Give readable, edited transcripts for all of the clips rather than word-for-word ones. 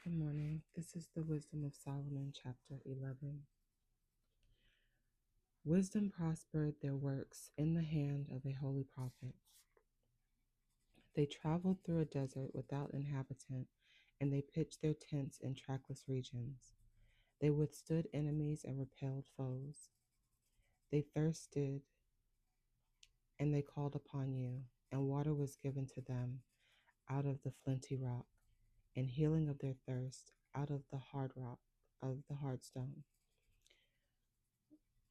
Good morning. This is the Wisdom of Solomon, chapter 11. Wisdom prospered their works in the hand of a holy prophet. They traveled through a desert without inhabitant, and they pitched their tents in trackless regions. They withstood enemies and repelled foes. They thirsted, and they called upon you, and water was given to them out of the flinty rock, and healing of their thirst out of the hard rock, of the hard stone.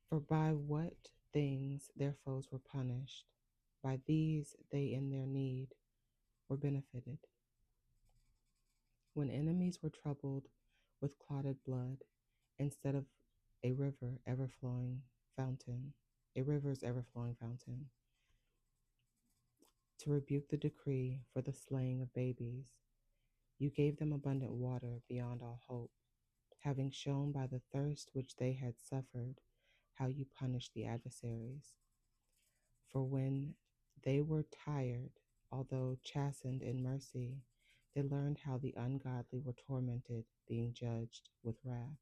For by what things their foes were punished, by these they in their need were benefited. When enemies were troubled with clotted blood, instead of a river ever flowing fountain, a river's ever flowing fountain, to rebuke the decree for the slaying of babies, you gave them abundant water beyond all hope, having shown by the thirst which they had suffered how you punished the adversaries. For when they were tired, although chastened in mercy, they learned how the ungodly were tormented, being judged with wrath.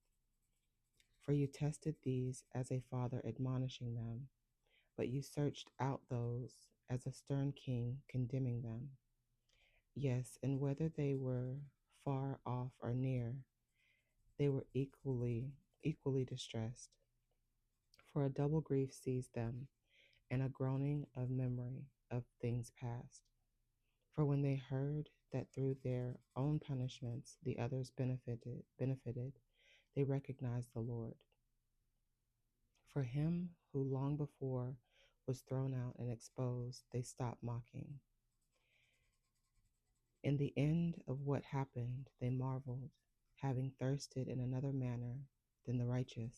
For you tested these as a father admonishing them, but you searched out those as a stern king condemning them. Yes, and whether they were far off or near, they were equally distressed. For a double grief seized them, and a groaning of memory of things past. For when they heard that through their own punishments the others benefited, they recognized the Lord. For him who long before was thrown out and exposed, they stopped mocking. In the end of what happened, they marveled, having thirsted in another manner than the righteous.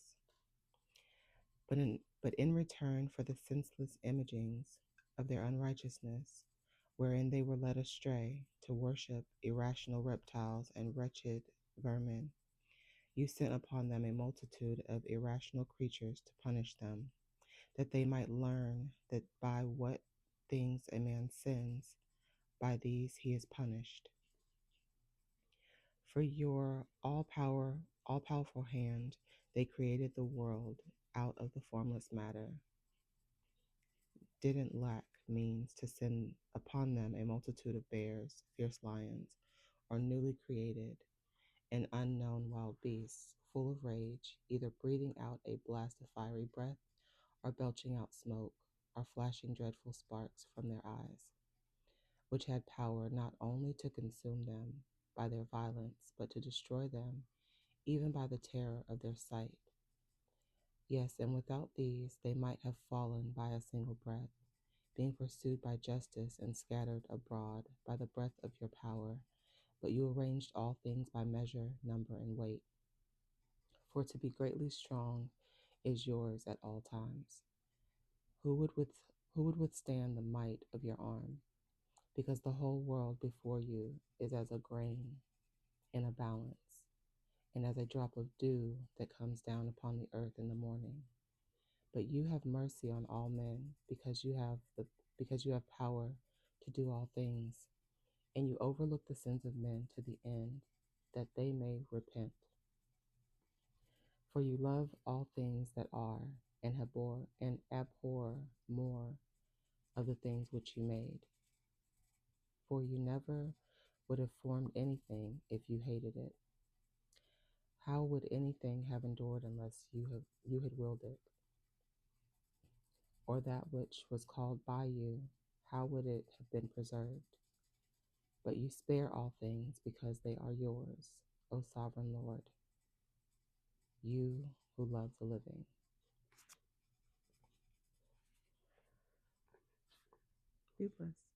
But in return for the senseless imagings of their unrighteousness, wherein they were led astray to worship irrational reptiles and wretched vermin, you sent upon them a multitude of irrational creatures to punish them, that they might learn that by what things a man sins, by these he is punished. For your all powerful hand, they created the world out of the formless matter, didn't lack means to send upon them a multitude of bears, fierce lions, or newly created and unknown wild beasts, full of rage, either breathing out a blast of fiery breath, or belching out smoke, or flashing dreadful sparks from their eyes, which had power not only to consume them by their violence, but to destroy them even by the terror of their sight. Yes, and without these they might have fallen by a single breath, being pursued by justice and scattered abroad by the breath of your power. But you arranged all things by measure, number, and weight. For to be greatly strong is yours at all times. Who would, with, who would withstand the might of your arm? Because the whole world before you is as a grain in a balance, and as a drop of dew that comes down upon the earth in the morning. But you have mercy on all men, because you have power to do all things, and you overlook the sins of men to the end that they may repent. For you love all things that are, and abhor more of the things which you made. For you never would have formed anything if you hated it. How would anything have endured unless you had willed it? Or that which was called by you, how would it have been preserved? But you spare all things because they are yours, O sovereign Lord, you who love the living. Be blessed.